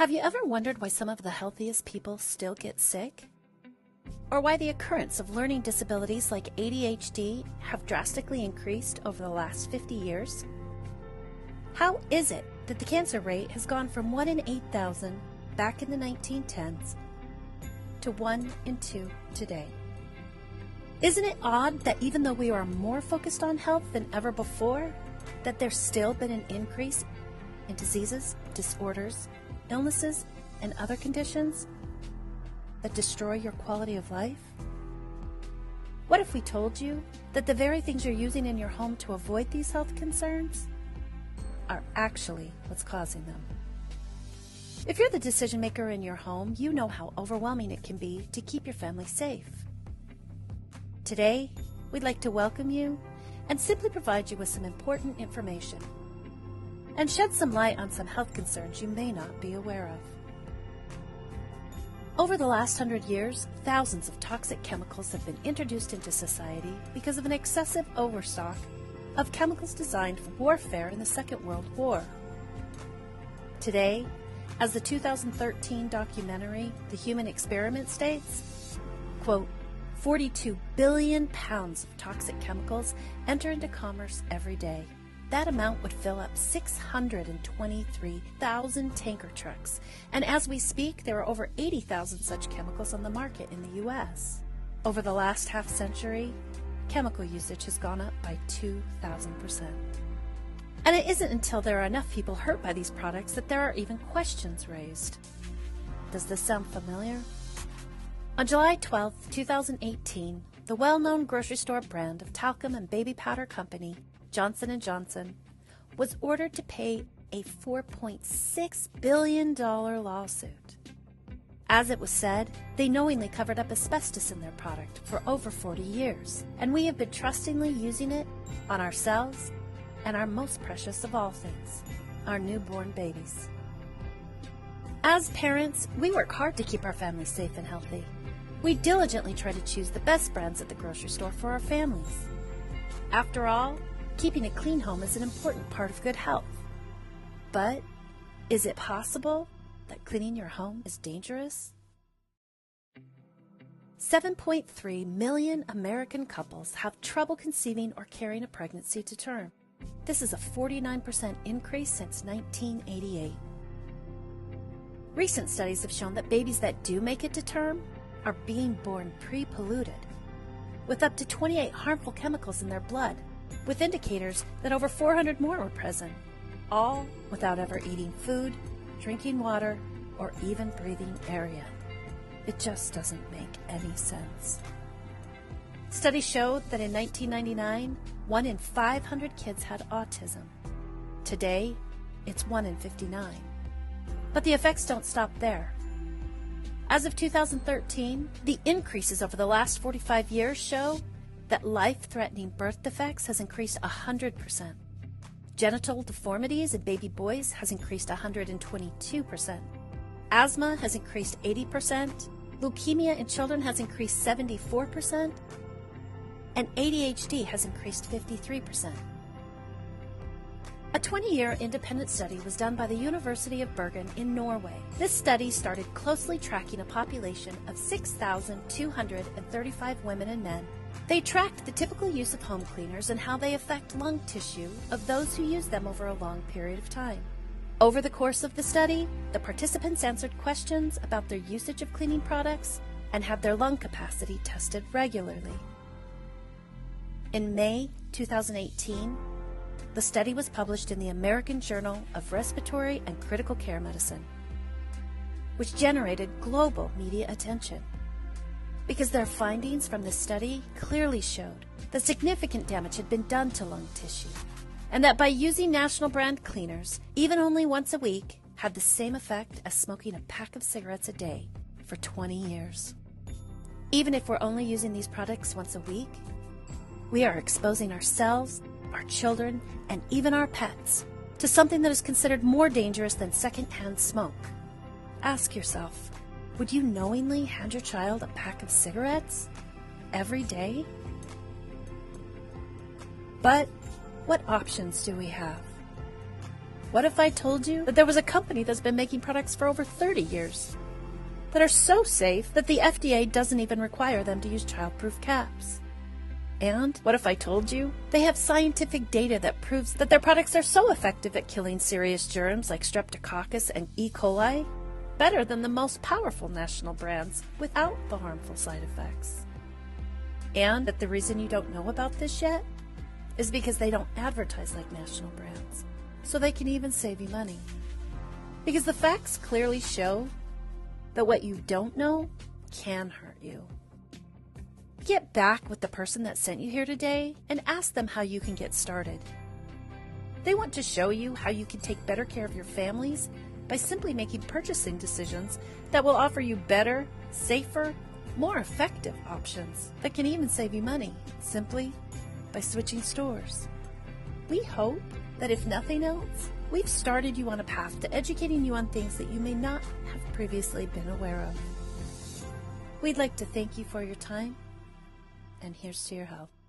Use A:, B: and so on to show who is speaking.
A: Have you ever wondered why some of the healthiest people still get sick? Or why the occurrence of learning disabilities like ADHD have drastically increased over the last 50 years? How is it that the cancer rate has gone from 1 in 8,000 back in the 1910s to 1 in 2 today? Isn't it odd that even though we are more focused on health than ever before, that there's still been an increase in diseases, disorders, illnesses, and other conditions that destroy your quality of life? What if we told you that the very things you're using in your home to avoid these health concerns are actually what's causing them? If you're the decision maker in your home, you know how overwhelming it can be to keep your family safe. Today, we'd like to welcome you and simply provide you with some important information and shed some light on some health concerns you may not be aware of. Over the last 100 years, thousands of toxic chemicals have been introduced into society because of an excessive overstock of chemicals designed for warfare in the Second World War. Today, as the 2013 documentary The Human Experiment states, quote, 42 billion pounds of toxic chemicals enter into commerce every day. That amount would fill up 623,000 tanker trucks, and as we speak, there are over 80,000 such chemicals on the market in the U.S. Over the last half-century, chemical usage has gone up by 2,000%. And it isn't until there are enough people hurt by these products that there are even questions raised. Does this sound familiar? On July 12, 2018, the well-known grocery store brand of talcum and baby powder company, Johnson & Johnson, was ordered to pay a $4.6 billion lawsuit. As it was said, they knowingly covered up asbestos in their product for over 40 years, and we have been trustingly using it on ourselves and our most precious of all things, our newborn babies. As parents, we work hard to keep our families safe and healthy. We diligently try to choose the best brands at the grocery store for our families. After all, keeping a clean home is an important part of good health. But is it possible that cleaning your home is dangerous? 7.3 million American couples have trouble conceiving or carrying a pregnancy to term. This is a 49% increase since 1988. Recent studies have shown that babies that do make it to term are being born pre-polluted, with up to 28 harmful chemicals in their blood, with indicators that over 400 more were present, all without ever eating food, drinking water, or even breathing air yet. It just doesn't make any sense. Studies showed that in 1999, 1 in 500 kids had autism. Today, it's 1 in 59. But the effects don't stop there. As of 2013, the increases over the last 45 years show that life-threatening birth defects has increased 100%. Genital deformities in baby boys has increased 122%. Asthma has increased 80%. Leukemia in children has increased 74%. And ADHD has increased 53%. A 20-year independent study was done by the University of Bergen in Norway. This study started closely tracking a population of 6,235 women and men. They tracked the typical use of home cleaners and how they affect lung tissue of those who use them over a long period of time. Over the course of the study, the participants answered questions about their usage of cleaning products and had their lung capacity tested regularly. In May 2018, the study was published in the American Journal of Respiratory and Critical Care Medicine, which generated global media attention because their findings from the study clearly showed that significant damage had been done to lung tissue, and that by using national brand cleaners, even only once a week, had the same effect as smoking a pack of cigarettes a day for 20 years. Even if we're only using these products once a week, we are exposing ourselves, our children, and even our pets to something that is considered more dangerous than secondhand smoke. Ask yourself, would you knowingly hand your child a pack of cigarettes every day? But what options do we have? What if I told you that there was a company that's been making products for over 30 years that are so safe that the FDA doesn't even require them to use childproof caps? And what if I told you they have scientific data that proves that their products are so effective at killing serious germs like Streptococcus and E. coli, better than the most powerful national brands without the harmful side effects? And that the reason you don't know about this yet is because they don't advertise like national brands, so they can even save you money. Because the facts clearly show that what you don't know can hurt you. Get back with the person that sent you here today and ask them how you can get started. They want to show you how you can take better care of your families by simply making purchasing decisions that will offer you better, safer, more effective options that can even save you money simply by switching stores. We hope that if nothing else, we've started you on a path to educating you on things that you may not have previously been aware of. We'd like to thank you for your time, and here's to your health.